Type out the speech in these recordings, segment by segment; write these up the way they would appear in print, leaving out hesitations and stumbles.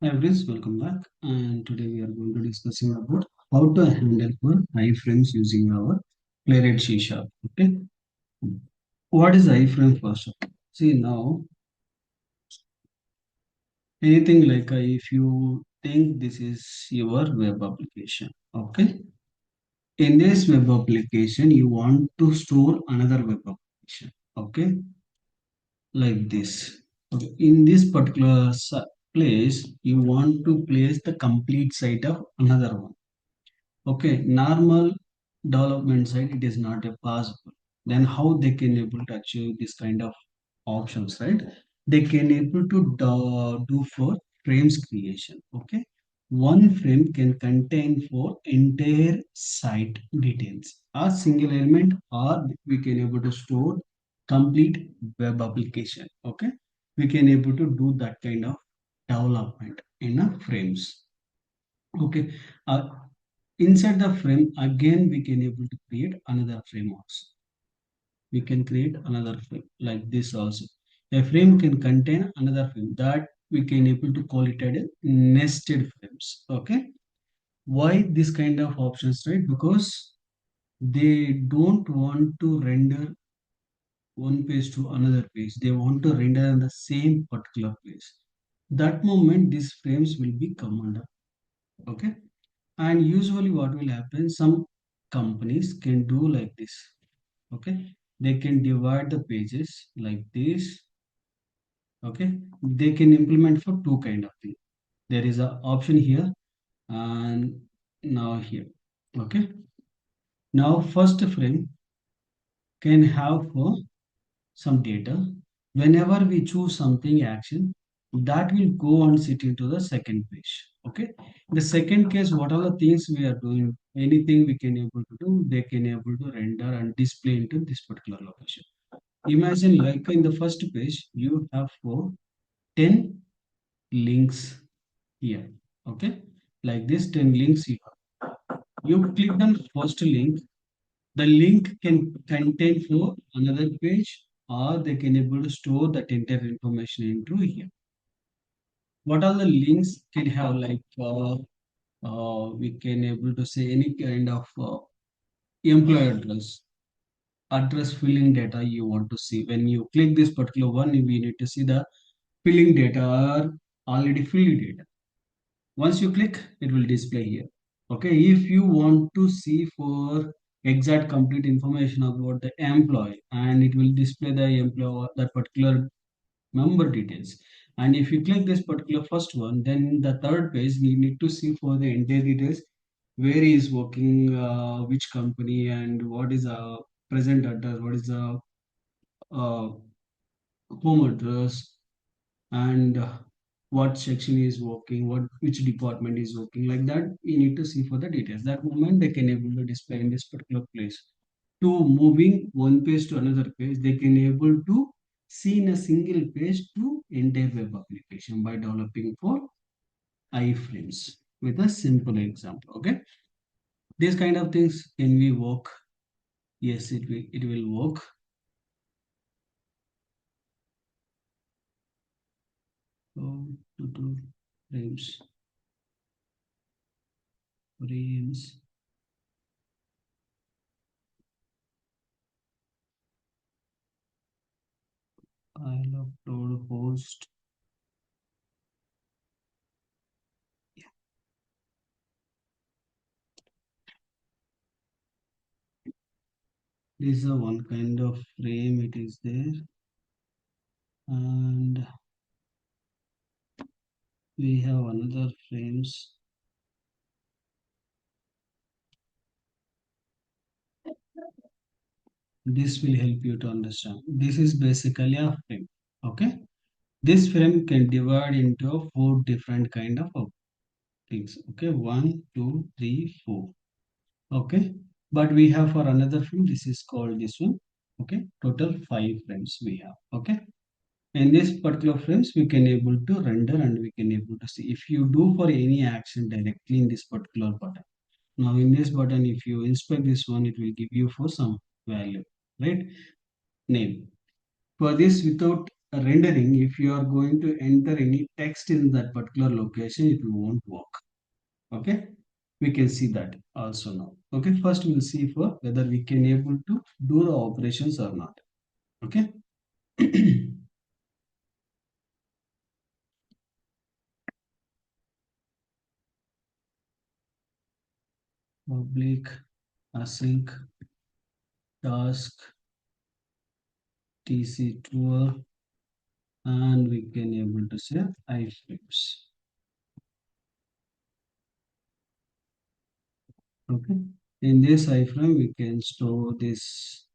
Hi friends, welcome back. And today we are going to discussing about how to handle for iframes using our Playwright C Sharp. Okay, what is iframe first of all? See now, anything like if you think this is your web application. Okay, in this web application, you want to store another web application. Okay, like this. Okay, in this particular place, you want to place the complete site of another one. Okay, normal development side, it is not a possible. Then how they can able to achieve this kind of options, right? They can able to do for frames creation. Okay, one frame can contain for entire site details, a single element, or we can able to store complete web application. Okay, we can able to do that kind of development in a frames. Okay, uh, inside the frame, again, we can able to create another frame also. We can create another frame like this also. A frame can contain another frame that we can able to call it as nested frames. Okay. Why this kind of options, right? Because they don't want to render one page to another page. They want to render in the same particular place. That moment, these frames will be come under. Okay. And usually what will happen, some companies can do like this. Okay, they can divide the pages like this. Okay, they can implement for two kind of thing. There is a option here and now here. Okay, now first frame can have for some data. Whenever we choose something action, that will go and sit into the second page. Okay, the second case, what are the things we are doing, anything we can able to do, they can able to render and display into this particular location. Imagine like in the first page, you have for 10 links here. Okay, like this 10 links you have. You click on first link, the link can contain for another page, or they can able to store that entire information into here. What are the links can have, like we can able to say any kind of employee address filling data you want to see. When you click this particular one, we need to see the filling data are already filled data. Once you click, it will display here. Okay, if you want to see for exact complete information about the employee, and it will display the employee that particular member details. And if you click this particular first one, then the third page we need to see for the entire details, where he is working, which company, and what is a present address, what is a uh, home address, and what section is working, what which department is working, like that we need to see for the details. That moment they can able to display in this particular place. To moving one page to another page, they can able to see in a single page to entire web application by developing for iframes with a simple example. Okay, these kind of things can we work? Yes, it will work. So to do frames I'll upload host. This is a one kind of frame it is there, and we have another frames. This will help you to understand. This is basically a frame. Okay, this frame can divide into four different kind of things. Okay, one, two, three, four. Okay, but we have for another frame. This is called this one. Okay, total five frames we have. Okay. In this particular frames, we can able to render and we can able to see if you do for any action directly in this particular button. Now in this button, if you inspect this one, it will give you for some value, right? Name. For this, without rendering, if you are going to enter any text in that particular location, it won't work. Okay, we can see that also now. Okay, first we'll see for whether we can able to do the operations or not. Okay. Public async task tc tour, and we can able to say iframes. Okay, in this iframe we can store this.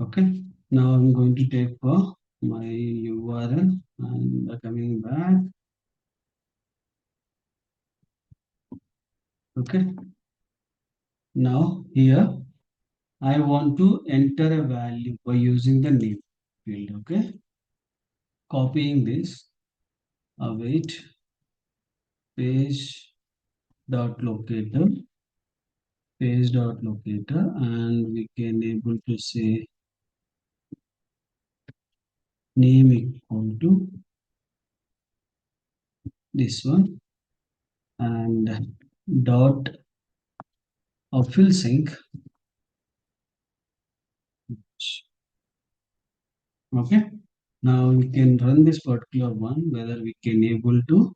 Okay, now I'm going to take my url and coming back. Okay, now here I want to enter a value by using the name field. Okay, copying this, await page dot locator, page dot locator, and we can able to say name equal to this one, and dot of fill sync. Okay, now we can run this particular one, whether we can able to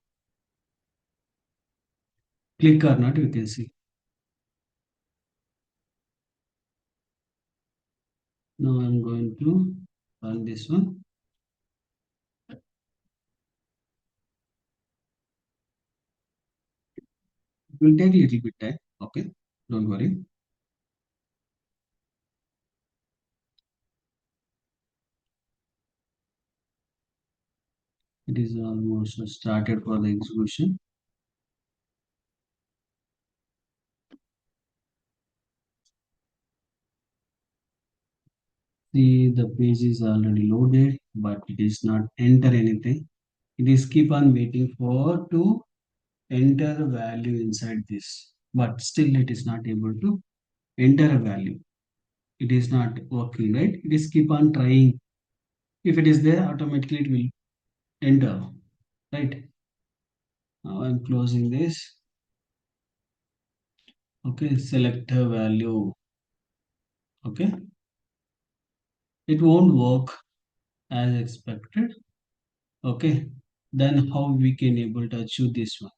click or not, you can see. Now I'm going to run this one. It will take a little bit time. Okay, don't worry. It is almost started for the execution. See, the page is already loaded, but it is not enter anything. It is keep on waiting for to enter a value inside this, but still it is not able to enter a value. It is not working, right? It is keep on trying. If it is there, automatically it will enter, right? Now I'm closing this. Okay, select a value. Okay, it won't work as expected. Okay, then how we can able to achieve this one?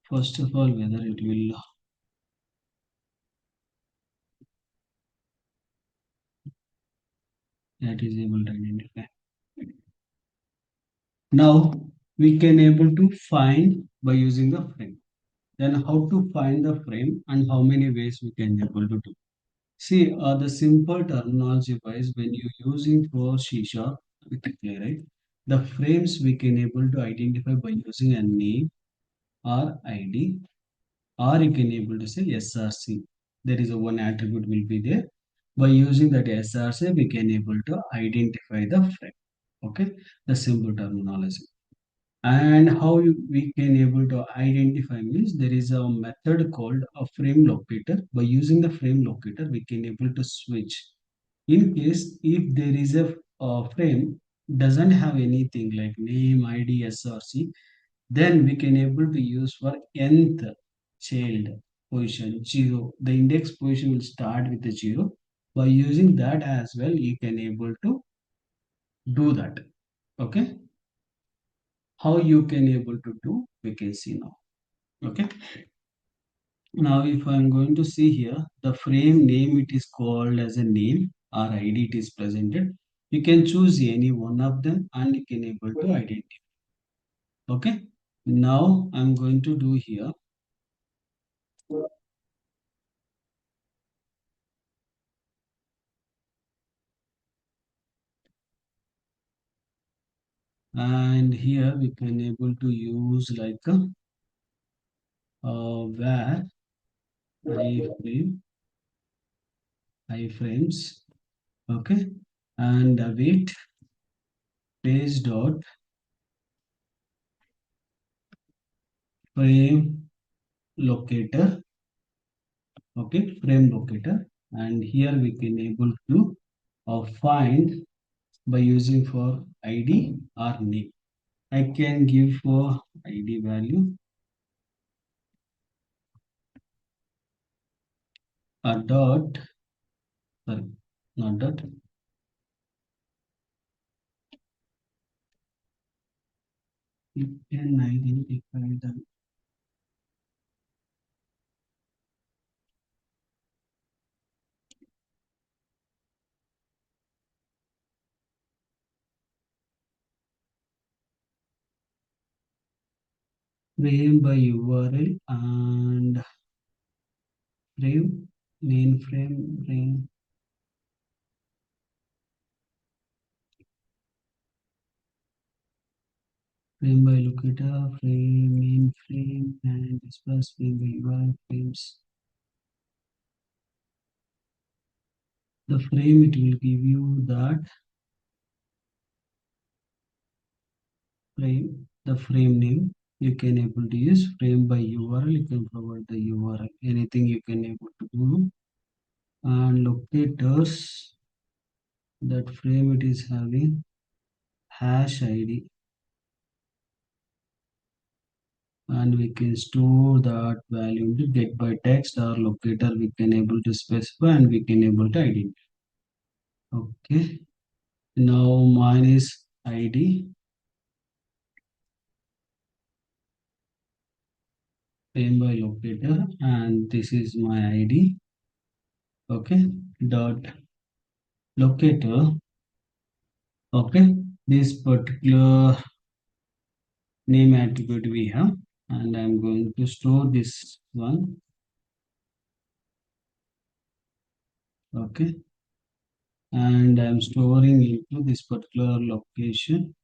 First of all, whether it will that is able to identify. Now we can able to find by using the frame. Then how to find the frame and how many ways we can able to do. See, the simple terminology wise, when you using for C sharp with the playwright, the frames we can able to identify by using a name or ID, or you can able to say SRC. There is a one attribute will be there. By using that SRC, we can able to identify the frame. Okay, the simple terminology. And how we can able to identify means there is a method called a frame locator. By using the frame locator, we can able to switch. In case if there is a frame doesn't have anything like name, ID, SRC, then we can able to use for nth child position 0. The index position will start with the 0. By using that as well, you can able to do that. Okay, how you can able to do, we can see now. Okay, now if I'm going to see here the frame name, it is called as a name or ID, it is presented. You can choose any one of them and you can able to identify. Okay, now I'm going to do here, and here we can able to use like a where iframe, iframes. Okay, and await page dot frame locator. Okay, frame locator. and here we can able to find by using for ID or name. I can give for ID value a dot, sorry, not dot, you can identify the frame by URL and frame, frame by locator, main frame, and disperse frame by URL frames. The frame it will give you that frame, the frame name. You can able to use frame by URL. You can provide the URL. Anything you can able to do. And locators, that frame it is having hash ID, and we can store that value to get by text or locator. We can able to specify and we can able to identify. Okay. Now mine is ID frame by locator, and this is my ID. Okay. Dot locator. Okay. This particular name attribute we have, and I'm going to store this one. Okay. And I'm storing into this particular location.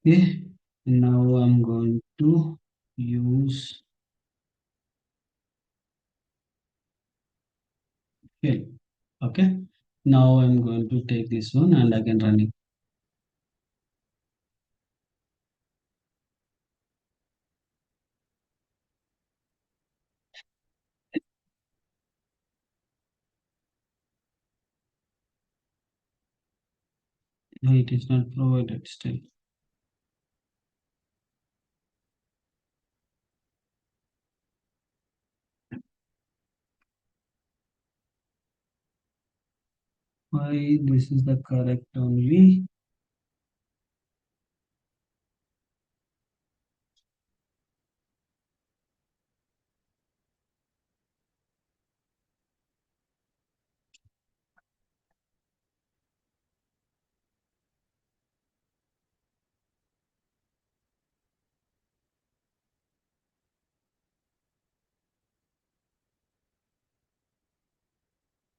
Okay. Now I'm going to use fill. Okay. Now I'm going to take this one and I can run it. No, it is not provided still. Why this is the correct only?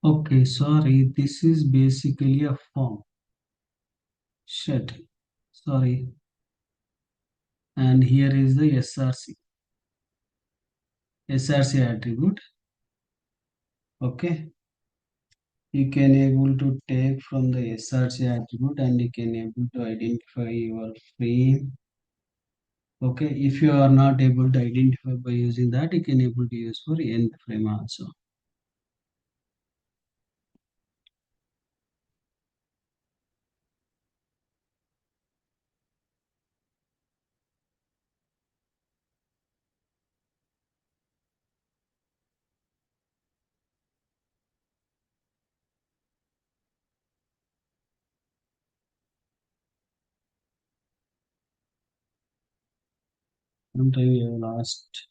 Okay, sorry. This is basically a form. Shit. Sorry. And here is the SRC attribute. Okay. You can able to take from the SRC attribute and you can able to identify your frame. Okay, if you are not able to identify by using that, you can able to use for end frame also. Sometime you have lost.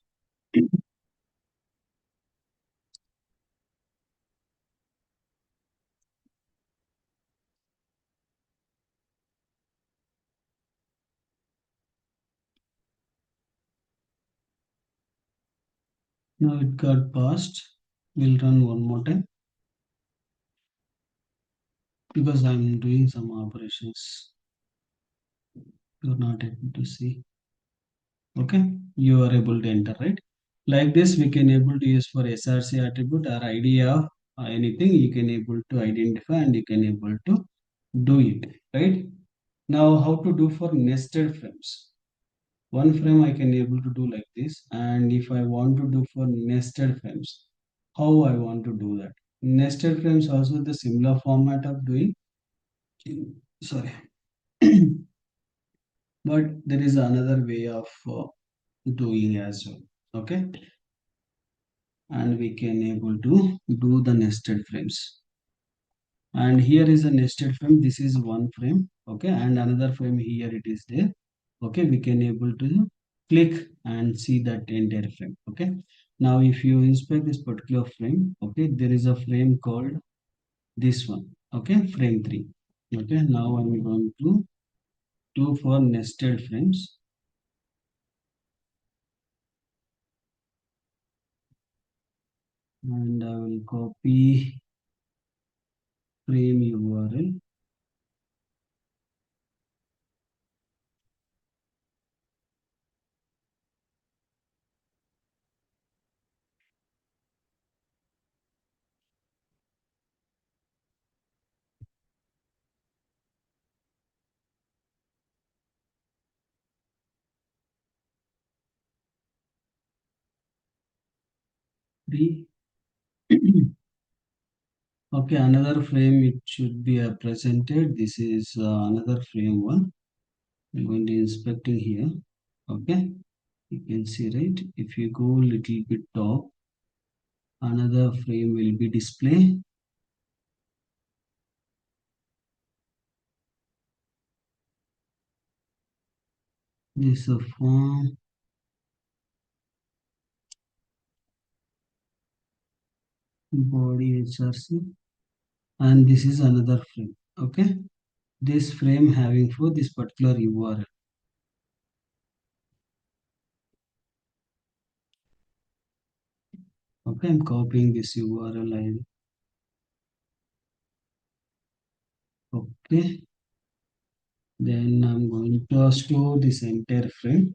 Now it got passed. We'll run one more time because I'm doing some operations. You're not able to see. Okay, you are able to enter, right? Like this, we can able to use for SRC attribute or ID of anything you can able to identify and you can able to do it, right? Now how to do for nested frames? One frame I can able to do like this, and if I want to do for nested frames, how I want to do that? Nested frames also the similar format of doing, sorry, but there is another way of doing as well. Okay, and we can able to do the nested frames. And here is a nested frame. This is one frame. Okay, and another frame here it is there. Okay, we can able to click and see that entire frame. Okay, now if you inspect this particular frame, okay, there is a frame called this one. Okay, frame 3. Okay, now I'm going to do for nested frames, and I will copy frame URL. The okay, another frame it should be presented. This is another frame one. I'm going to inspecting here. Okay, you can see, right? If you go little bit top, another frame will be display. This is a form, body HRC, and this is another frame. Okay, this frame having for this particular URL. Okay, I'm copying this URL ID. Okay, then I'm going to store this entire frame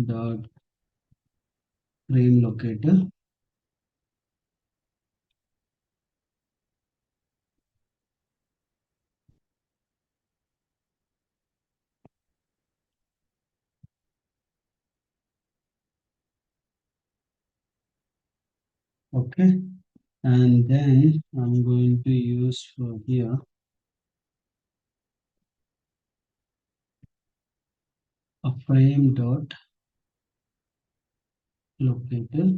dot frame locator. Okay, and then I'm going to use for here a frame dot locator,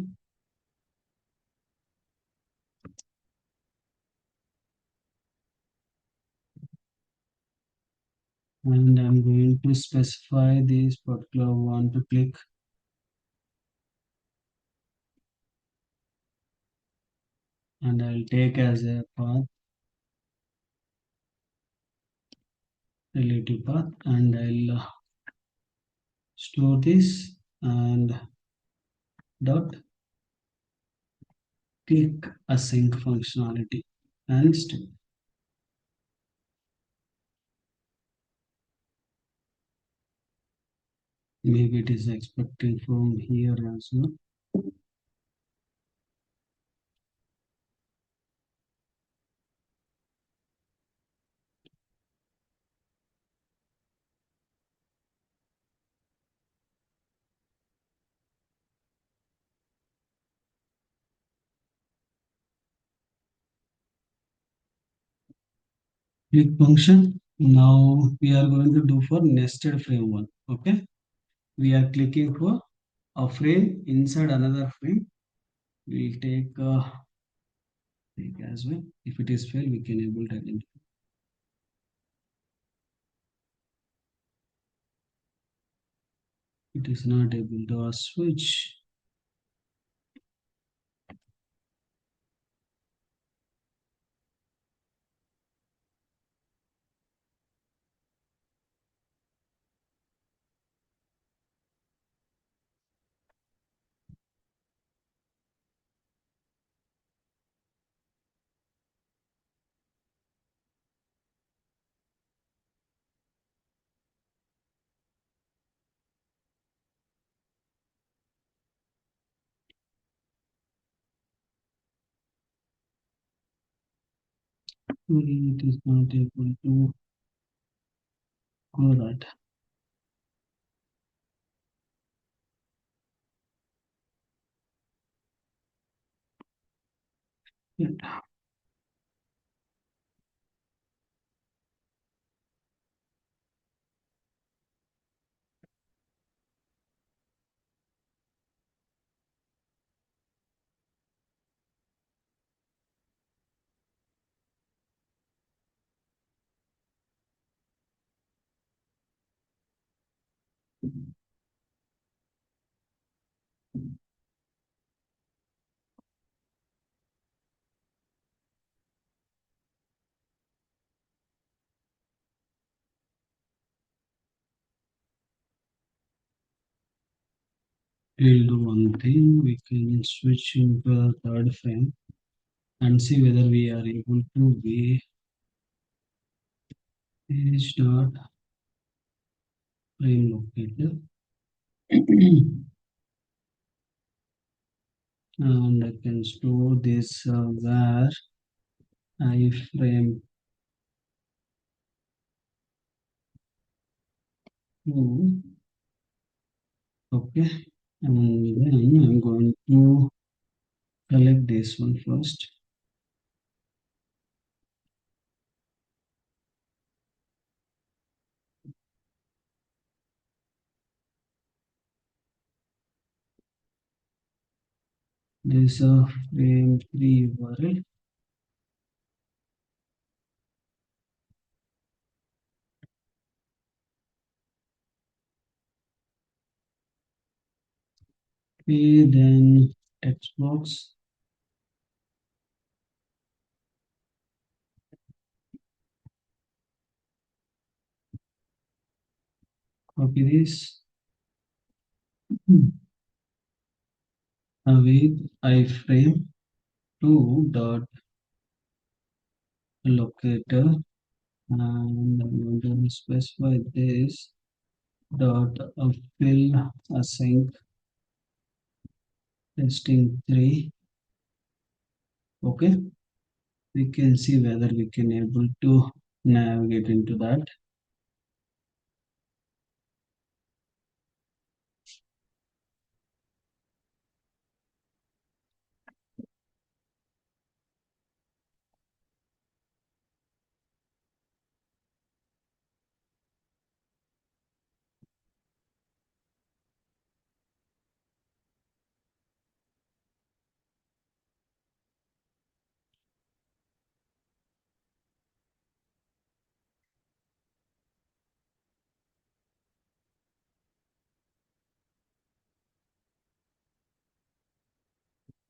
and I'm going to specify this particular one to click, and I'll take as a path relative path, and I'll store this and dot click async functionality and step. Maybe it is expecting from here as well. Click function. Now we are going to do for nested frame one. Okay, we are clicking for a frame inside another frame. We'll take as well. If it is fail, we can able to identify. It is not able to switch. it is not able to go that. Yeah. We'll do one thing. We can switch into the third frame and see whether we are able to be page dot frame locator. And I can store this where iframe 2. Okay, and then I'm going to select this one first. This frame 3 URL. Okay, then text box. Copy this. With iframe 2 dot locator, and I'm going to specify this dot fill async testing 3. Okay, we can see whether we can able to navigate into that.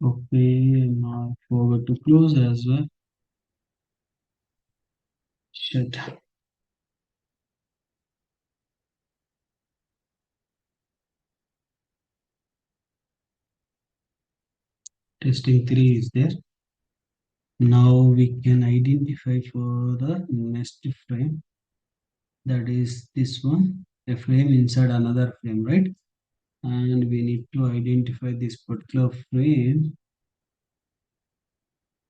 Okay, now forward to close as well. Shit. Testing 3 is there. Now we can identify for the next frame, that is this one, a frame inside another frame, right? And we need to identify this particular frame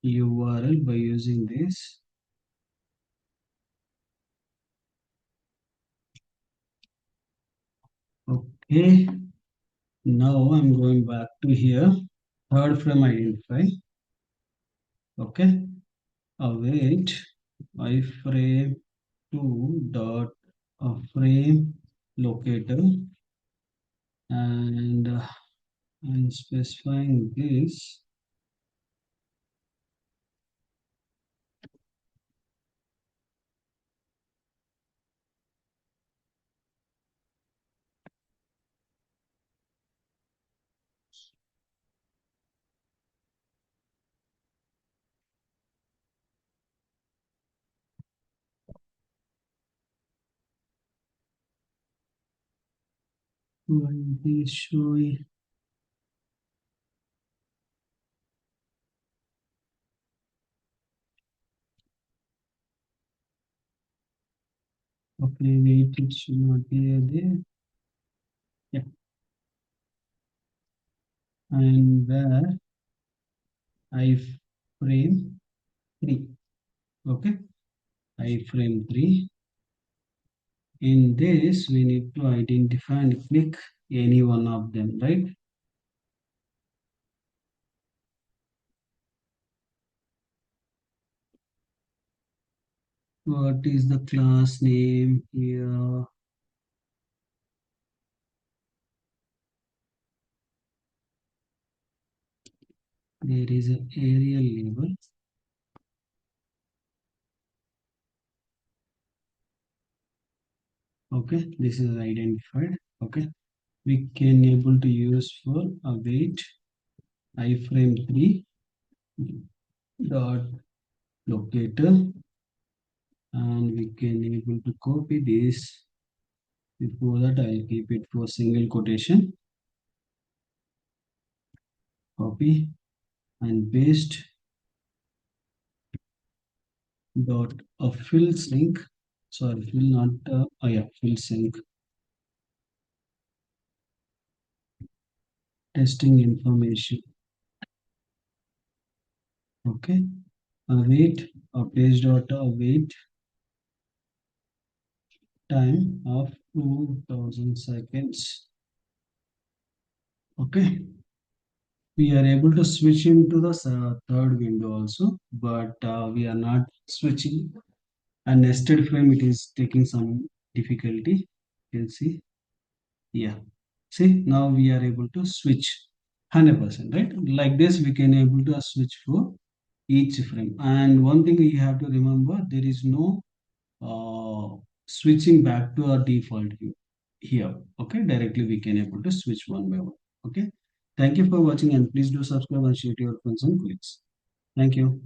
URL by using this. Okay, now I'm going back to here. Third frame identify. Okay, await iframe 2 dot frame locator, and I'm specifying this. Why is showing? Okay, wait, it should not be there. Yeah, and where I frame 3. Okay, iframe 3. In this, we need to identify and click any one of them, right? What is the class name here? There is an aerial label. Okay, this is identified. Okay, we can able to use for await iframe 3 dot locator, and we can able to copy this. Before that, I'll keep it for single quotation. Copy and paste dot a fill sync. Sorry, fill not. Oh yeah, fill sync. Testing information. Okay. Await page dot await time of 2000 seconds. Okay. We are able to switch into the third window also, but we are not switching a nested frame. It is taking some difficulty. You can see. Yeah. See, now we are able to switch 100%, right? Like this, we can able to switch for each frame. And one thing you have to remember, there is no switching back to our default view here. Okay, directly we can able to switch one by one. Okay, thank you for watching, and please do subscribe and share to your friends and colleagues. Thank you.